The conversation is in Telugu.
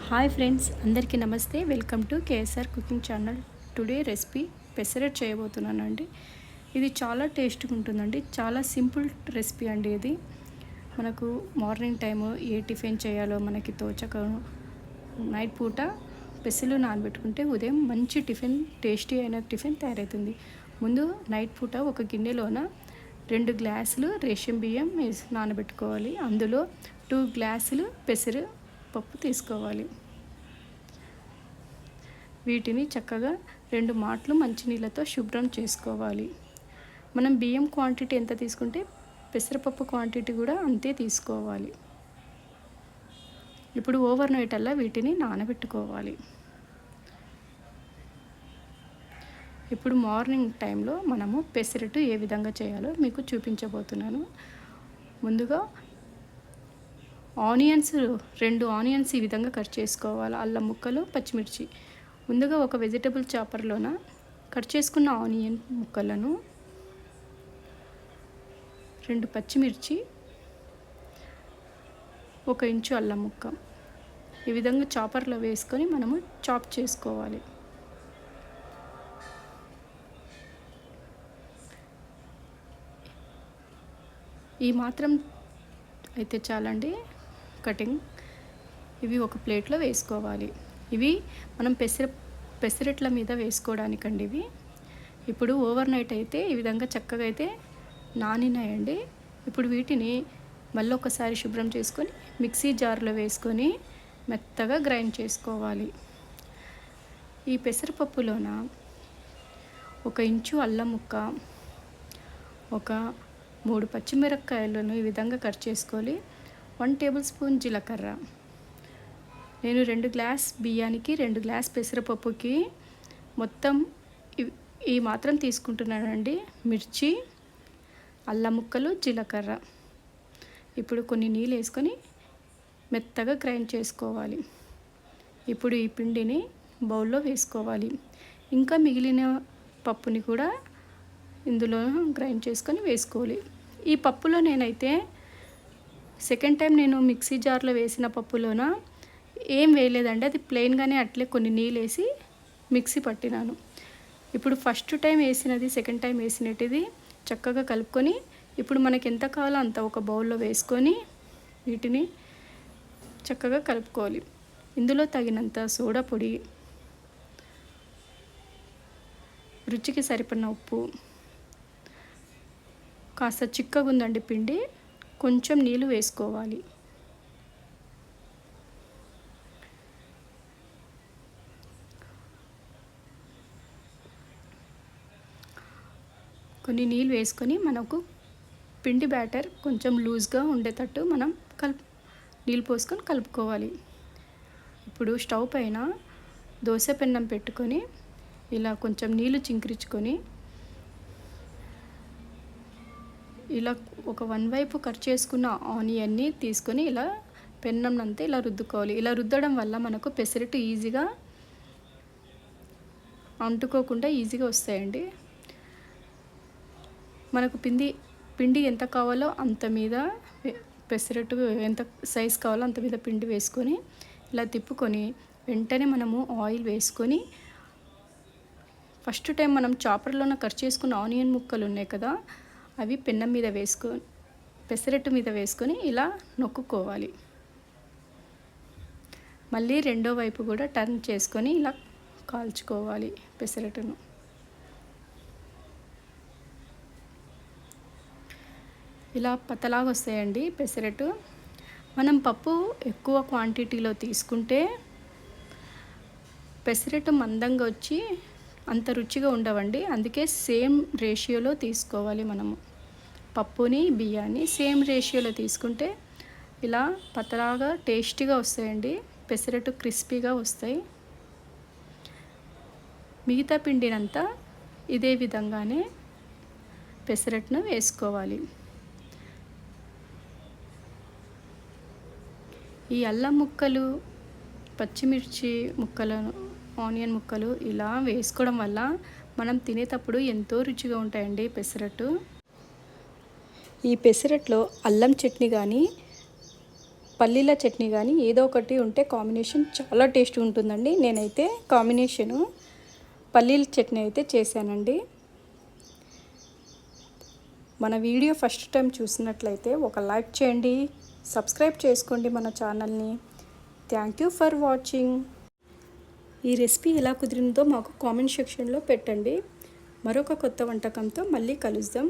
హాయ్ ఫ్రెండ్స్, అందరికీ నమస్తే. Welcome to KSR cooking channel. Today recipe pesarattu చేయబోతున్నానండి. ఇది చాలా టేస్ట్గా ఉంటుందండి. చాలా సింపుల్ రెసిపీ అండి. ఇది మనకు మార్నింగ్ టైము ఏ టిఫిన్ చేయాలో మనకి తోచక నైట్ పూట పెసలు నానబెట్టుకుంటే ఉదయం మంచి టిఫిన్, టేస్టీ అయిన టిఫిన్ తయారవుతుంది. ముందు నైట్ పూట ఒక గిన్నెలోన 2 గ్లాసులు రేషన్ బియ్యం నానబెట్టుకోవాలి. అందులో 2 గ్లాసులు పెసరు పప్పు తీసుకోవాలి. వీటిని చక్కగా 2 మాటలు మంచినీళ్ళతో శుభ్రం చేసుకోవాలి. మనం బియ్యం క్వాంటిటీ ఎంత తీసుకుంటే పెసరపప్పు క్వాంటిటీ కూడా అంతే తీసుకోవాలి. ఇప్పుడు ఓవర్ నైట్ అలా వీటిని నానబెట్టుకోవాలి. ఇప్పుడు మార్నింగ్ టైంలో మనము పెసరట్టు ఏ విధంగా చేయాలో మీకు చూపించబోతున్నాను. ముందుగా ఆనియన్స్ 2 ఆనియన్స్ ఈ విధంగా కట్ చేసుకోవాలి. అల్లం ముక్కలు, పచ్చిమిర్చి. ముందుగా ఒక వెజిటబుల్ చాపర్లోన కట్ చేసుకున్న ఆనియన్ ముక్కలను, 2 పచ్చిమిర్చి, 1 ఇంచు అల్లం ముక్క ఈ విధంగా చాపర్లో వేసుకొని మనము చాప్ చేసుకోవాలి. ఈ మాత్రం అయితే చాలండి కటింగ్. ఇవి ఒక ప్లేట్లో వేసుకోవాలి. ఇవి మనం పెసరట్ల మీద వేసుకోవడానికండి ఇవి. ఇప్పుడు ఓవర్ నైట్ అయితే ఈ విధంగా చక్కగా అయితే నానినాయండి. ఇప్పుడు వీటిని మళ్ళీ ఒకసారి శుభ్రం చేసుకొని మిక్సీ జార్లో వేసుకొని మెత్తగా గ్రైండ్ చేసుకోవాలి. ఈ పెసరపప్పులోన 1 ఇంచు అల్లం ముక్క, ఒక 3 పచ్చిమిరపకాయలను ఈ విధంగా కట్ చేసుకోవాలి. 1 టేబుల్ స్పూన్ జీలకర్ర. నేను 2 గ్లాస్ బియ్యానికి 2 గ్లాస్ పెసరపప్పుకి మొత్తం ఈ మాత్రం తీసుకుంటున్నానండి. మిర్చి, అల్లం ముక్కలు, జీలకర్ర. ఇప్పుడు కొన్ని నీళ్ళు వేసుకొని మెత్తగా గ్రైండ్ చేసుకోవాలి. ఇప్పుడు ఈ పిండిని బౌల్లో వేసుకోవాలి. ఇంకా మిగిలిన పప్పుని కూడా ఇందులో గ్రైండ్ చేసుకొని వేసుకోవాలి. ఈ పప్పులో నేనైతే సెకండ్ టైం నేను మిక్సీ జార్లో వేసిన పప్పులోన ఏం వేయలేదండి. అది ప్లెయిన్గానే అట్లే కొన్ని నీళ్ళు వేసి మిక్సీ పట్టినాను. ఇప్పుడు ఫస్ట్ టైం వేసినది, సెకండ్ టైం వేసినట్టుది చక్కగా కలుపుకొని ఇప్పుడు మనకి ఎంత కావాలో అంత ఒక బౌల్లో వేసుకొని వీటిని చక్కగా కలుపుకోవాలి. ఇందులో తగినంత సోడా పొడి, రుచికి సరిపడిన ఉప్పు, కాస్త చిక్కగా ఉందండి పిండి, కొంచెం నీళ్ళు వేసుకోవాలి. కొన్ని నీళ్ళు వేసుకొని మనకు పిండి బ్యాటర్ కొంచెం లూజ్గా ఉండేటట్టు మనం నీళ్ళు పోసుకొని కలుపుకోవాలి. ఇప్పుడు స్టవ్ పైన దోశ పెన్నం పెట్టుకొని ఇలా కొంచెం నీళ్ళు చింకరించుకొని ఇలా ఒక 1 వైపు కట్ చేసుకున్న ఆనియన్ని తీసుకొని ఇలా పెన్నంనంతా ఇలా రుద్దుకోవాలి. ఇలా రుద్దడం వల్ల మనకు పెసరట్టు ఈజీగా అంటుకోకుండా ఈజీగా వస్తాయండి. మనకు పిండి ఎంత కావాలో అంత మీద పెసరట్టు ఎంత సైజ్ కావాలో అంత మీద పిండి వేసుకొని ఇలా తిప్పుకొని వెంటనే మనము ఆయిల్ వేసుకొని ఫస్ట్ టైం మనం చాపర్లోన కట్ చేసుకున్న ఆనియన్ ముక్కలు ఉన్నాయి కదా, అవి పెన్నం మీద వేసుకొని పెసరట్టు మీద వేసుకొని ఇలా నొక్కుకోవాలి. మళ్ళీ రెండో వైపు కూడా టర్న్ చేసుకొని ఇలా కాల్చుకోవాలి పెసరట్టును. ఇలా పతలాగా వస్తాయండి పెసరట్టు. మనం పప్పు ఎక్కువ క్వాంటిటీలో తీసుకుంటే పెసరట్టు మందంగా వచ్చి అంత రుచిగా ఉండవండి. అందుకే సేమ్ రేషియోలో తీసుకోవాలి. మనము పప్పుని, బియ్యాన్ని సేమ్ రేషియోలో తీసుకుంటే ఇలా పతలాగా టేస్టీగా వస్తాయండి. పెసరట్టు క్రిస్పీగా వస్తాయి. మిగతా పిండినంతా ఇదే విధంగానే పెసరట్టును వేసుకోవాలి. ఈ అల్లం ముక్కలు, పచ్చిమిర్చి ముక్కలను, ఆనియన్ ముక్కలు ఇలా వేసుకోవడం వల్ల మనం తినేటప్పుడు ఎంతో రుచిగా ఉంటాయండి పెసరట్టు. ఈ పెసరట్లో అల్లం చట్నీ కానీ పల్లీల చట్నీ కానీ ఏదో ఒకటి ఉంటే కాంబినేషన్ చాలా టేస్ట్ ఉంటుందండి. నేనైతే కాంబినేషను పల్లీల చట్నీ అయితే చేశానండి. మన వీడియో ఫస్ట్ టైం చూసినట్లయితే ఒక లైక్ చేయండి, సబ్స్క్రైబ్ చేసుకోండి మన ఛానల్ని. Thank you for watching. ఈ రెసిపీ ఎలా కుదిరిందో మాకు కామెంట్ సెక్షన్లో పెట్టండి. మరొక కొత్త వంటకంతో మళ్ళీ కలుద్దాం.